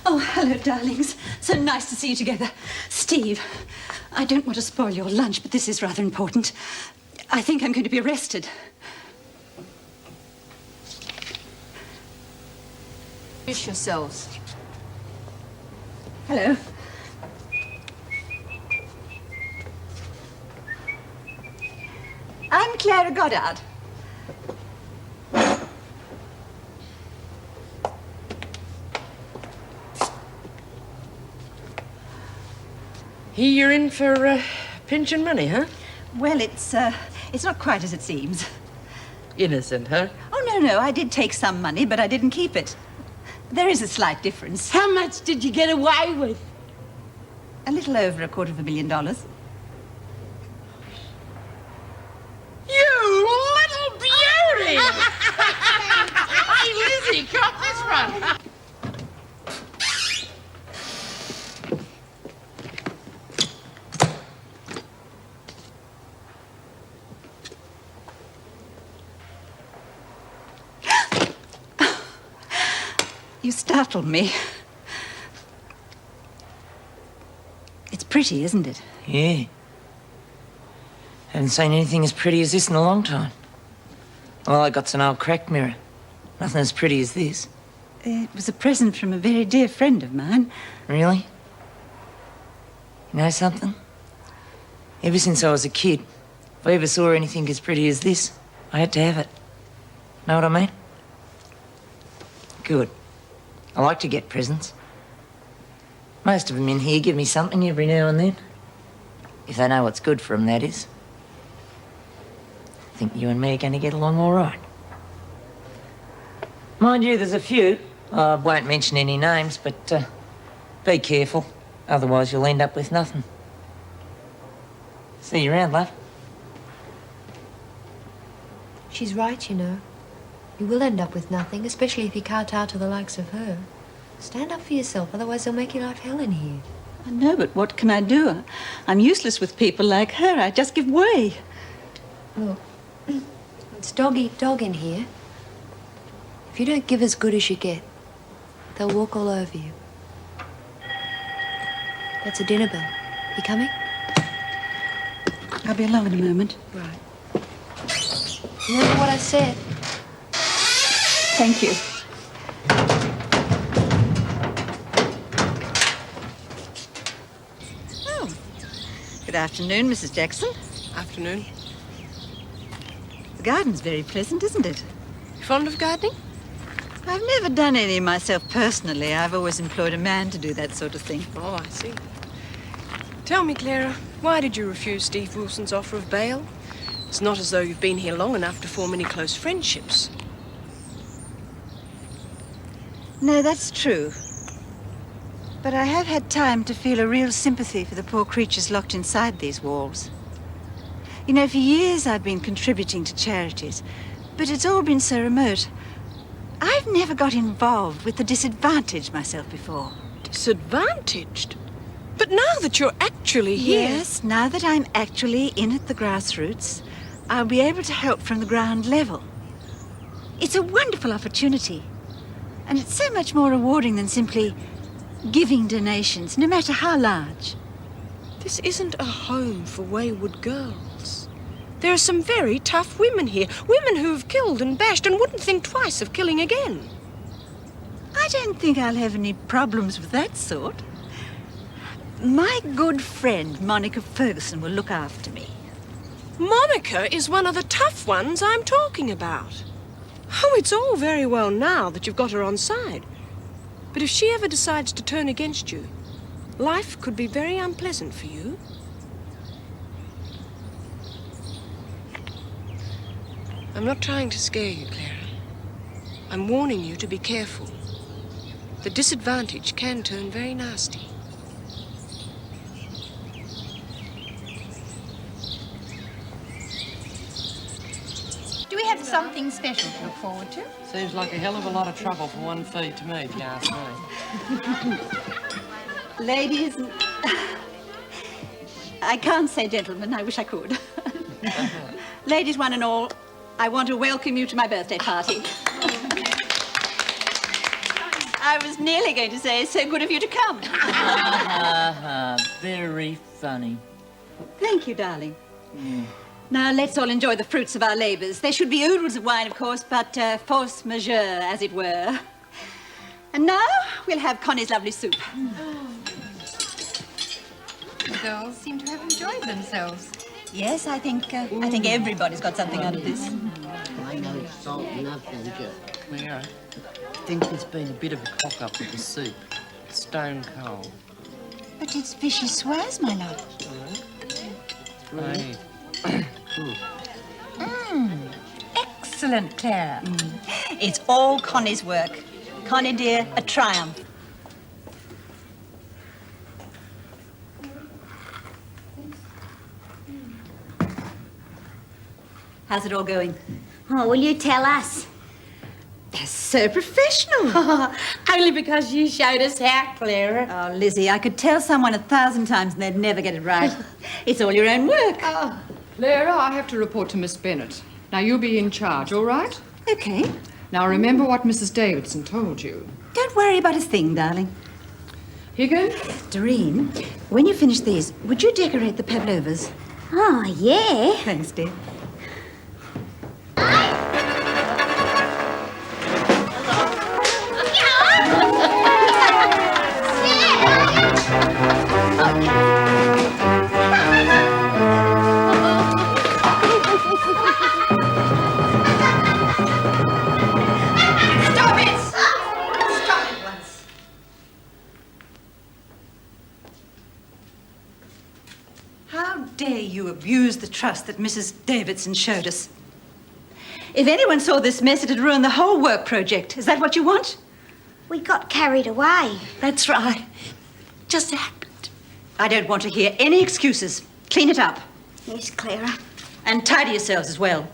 Oh, hello, darlings. So nice to see you together. Steve, I don't want to spoil your lunch, but this is rather important. I think I'm going to be arrested. Introduce yourselves. Hello. I'm Clara Goddard. Here you're in for pension money, huh? Well, it's not quite as it seems. Innocent, huh? Oh, no, I did take some money, but I didn't keep it. There is a slight difference. How much did you get away with? A little over $250,000. You little beauty! Hey, Lizzie, cop this one. You startled me. It's pretty, isn't it? Yeah. Haven't seen anything as pretty as this in a long time. All I got's an old cracked mirror. Nothing as pretty as this. It was a present from a very dear friend of mine. Really? You know something? Ever since I was a kid, if I ever saw anything as pretty as this, I had to have it. Know what I mean? Good. I like to get presents. Most of them in here give me something every now and then. If they know what's good for them, that is. I think you and me are going to get along all right. Mind you, there's a few. I won't mention any names, but be careful. Otherwise, you'll end up with nothing. See you around, love. She's right, you know. You will end up with nothing, especially if you kowtow to the likes of her. Stand up for yourself, otherwise they'll make your life hell in here. I know, but what can I do? I'm useless with people like her. I just give way. Look, it's dog eat dog in here. If you don't give as good as you get, they'll walk all over you. That's a dinner bell. You coming? I'll be along in a moment. Right. Remember what I said? Thank you. Oh, good afternoon, Mrs. Jackson. Afternoon. The garden's very pleasant, isn't it? You fond of gardening? I've never done any myself personally. I've always employed a man to do that sort of thing. Oh, I see. Tell me, Clara, why did you refuse Steve Wilson's offer of bail? It's not as though you've been here long enough to form any close friendships. No, that's true. But I have had time to feel a real sympathy for the poor creatures locked inside these walls. You know, for years I've been contributing to charities, but it's all been so remote. I've never got involved with the disadvantaged myself before. Disadvantaged? But now that you're actually here... Yes, now that I'm actually in at the grassroots, I'll be able to help from the ground level. It's a wonderful opportunity. And it's so much more rewarding than simply giving donations, no matter how large. This isn't a home for wayward girls. There are some very tough women here. Women who've killed and bashed and wouldn't think twice of killing again. I don't think I'll have any problems with that sort. My good friend, Monica Ferguson, will look after me. Monica is one of the tough ones I'm talking about. Oh, it's all very well now that you've got her on side. But if she ever decides to turn against you, life could be very unpleasant for you. I'm not trying to scare you, Clara. I'm warning you to be careful. The disadvantage can turn very nasty. Do we have something special to look forward to? Seems like a hell of a lot of trouble for one feed to me, if you ask me. Ladies, I can't say gentlemen, I wish I could. Ladies, one and all, I want to welcome you to my birthday party. I was nearly going to say, it's so good of you to come. Very funny. Thank you, darling. Now, let's all enjoy the fruits of our labours. There should be oodles of wine, of course, but force majeure, as it were. And now, we'll have Connie's lovely soup. The girls seem to have enjoyed themselves. Yes, I think everybody's got something out of this. I know it's salt enough, don't you? Clara, I think there's been a bit of a cock-up with the soup. It's stone cold. But it's fishy swaz, my love. Right. Excellent, Clara. It's all Connie's work. Connie, dear, a triumph. How's it all going? Oh, will you tell us? They're so professional. Only because you showed us how, Clara. Oh, Lizzie, I could tell someone 1,000 times and they'd never get it right. It's all your own work. Clara, I have to report to Miss Bennett. Now, you'll be in charge, all right? Okay. Now, remember what Mrs. Davidson told you. Don't worry about a thing, darling. Higgin? Doreen, when you finish these, would you decorate the pavlovas? Oh, yeah. Thanks, dear. How dare you abuse the trust that Mrs. Davidson showed us? If anyone saw this mess, it'd ruin the whole work project. Is that what you want? We got carried away. That's right. Just happened. I don't want to hear any excuses. Clean it up. Yes, Clara. And tidy yourselves as well.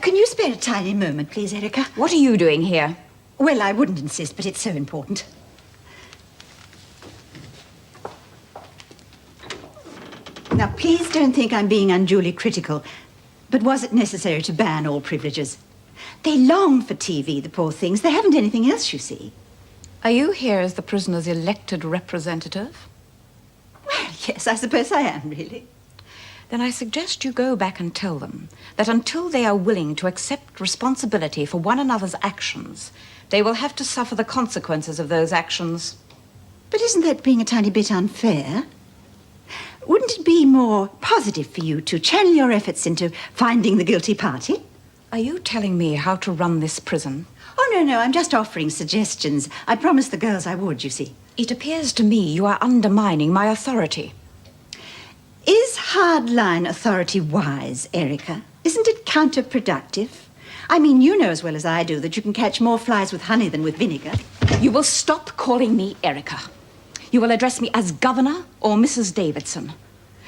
Can you spare a tiny moment, please, Erica? What are you doing here? Well, I wouldn't insist, but it's so important. Now, please don't think I'm being unduly critical, but was it necessary to ban all privileges? They long for TV, the poor things. They haven't anything else, you see. Are you here as the prisoner's elected representative? Well, yes, I suppose I am, really. Then I suggest you go back and tell them that until they are willing to accept responsibility for one another's actions, they will have to suffer the consequences of those actions. But isn't that being a tiny bit unfair? Wouldn't it be more positive for you to channel your efforts into finding the guilty party? Are you telling me how to run this prison? Oh, no, I'm just offering suggestions. I promised the girls I would, you see. It appears to me you are undermining my authority. Is hardline authority wise, Erica? Isn't it counterproductive? I mean, you know as well as I do that you can catch more flies with honey than with vinegar. You will stop calling me Erica. You will address me as Governor or Mrs. Davidson.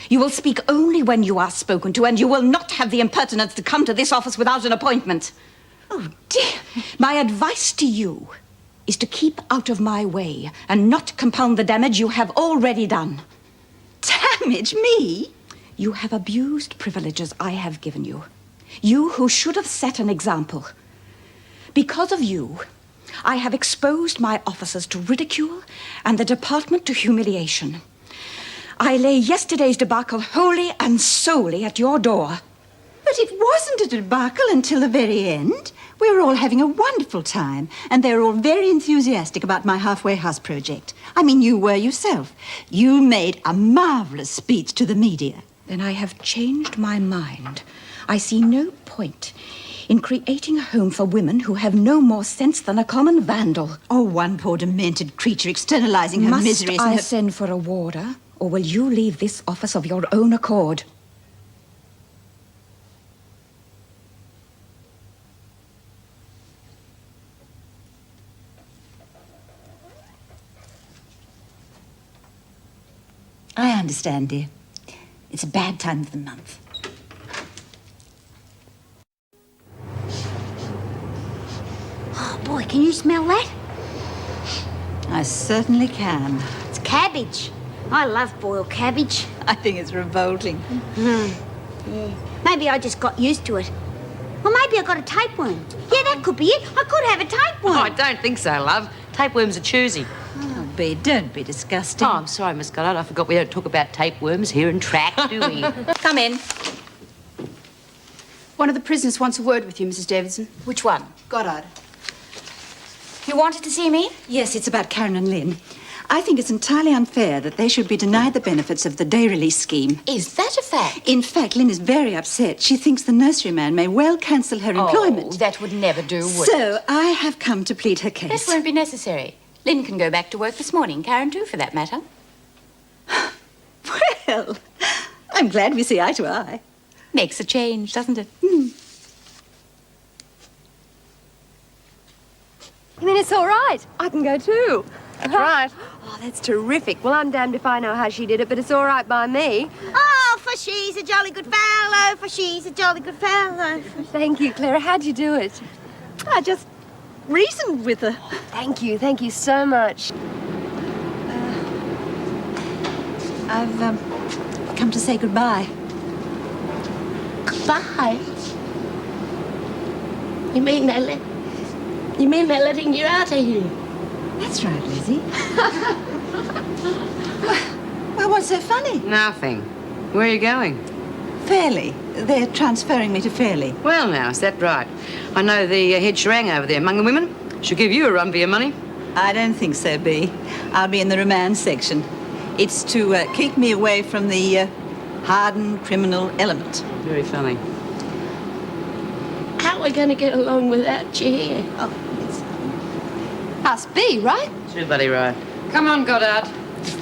You will speak only when you are spoken to, and you will not have the impertinence to come to this office without an appointment. Oh, dear. My advice to you is to keep out of my way and not compound the damage you have already done. Damage me? You have abused privileges I have given you. You who should have set an example. Because of you, I have exposed my officers to ridicule and the department to humiliation. I lay yesterday's debacle wholly and solely at your door. But it wasn't a debacle until the very end. We were all having a wonderful time, and they were all very enthusiastic about my halfway house project. I mean, you were yourself. You made a marvelous speech to the media. Then I have changed my mind. I see no point in creating a home for women who have no more sense than a common vandal. Oh, one poor demented creature externalizing her miseries. Must I send for a warder, or will you leave this office of your own accord? I understand, dear. It's a bad time of the month. Oh, boy, can you smell that? I certainly can. It's cabbage. I love boiled cabbage. I think it's revolting. Yeah. Maybe I just got used to it. Well, maybe I got a tapeworm. Yeah, that could be it. I could have a tapeworm. Oh, I don't think so, love. Tapeworms are choosy. Oh, Bea, don't be disgusting. Oh, I'm sorry, Miss Goddard. I forgot we don't talk about tapeworms here in track, do we? Come in. One of the prisoners wants a word with you, Mrs. Davidson. Which one? Goddard. You wanted to see me? Yes, it's about Karen and Lynn. I think it's entirely unfair that they should be denied the benefits of the day release scheme. Is that a fact? In fact, Lynn is very upset. She thinks the nurseryman may well cancel her employment. Oh, that would never do, would it? So I have come to plead her case. That won't be necessary. Lynn can go back to work this morning. Karen too, for that matter. Well, I'm glad we see eye to eye. Makes a change, doesn't it? You mean it's all right? I can go too. That's right. Oh, that's terrific. Well, I'm damned if I know how she did it, but it's all right by me. Oh, for she's a jolly good fellow, for she's a jolly good fellow. Thank you, Clara. How'd you do it? I just reasoned with her. Thank you so much. I've come to say goodbye. Goodbye. You mean they're letting you out of here? That's right, Lizzie. Well, what's so funny? Nothing. Where are you going? Fairley. They're transferring me to Fairley. Well, now, is that right? I know the head sherang over there among the women. She'll give you a run for your money. I don't think so, Bea. I'll be in the remand section. It's to keep me away from the hardened criminal element. Very funny. How are we going to get along without you here? Oh, Must be, right? Too bloody right. Come on, Goddard.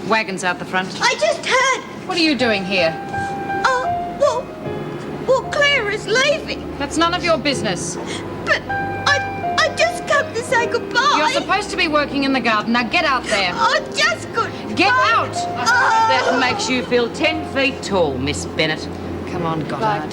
Wagon's out the front. I just heard. What are you doing here? Oh, well, Clara's leaving. That's none of your business. But I just come to say goodbye. You're supposed to be working in the garden. Now get out there. I just could. Get out! That makes you feel 10 feet tall, Miss Bennett. Come on, Goddard.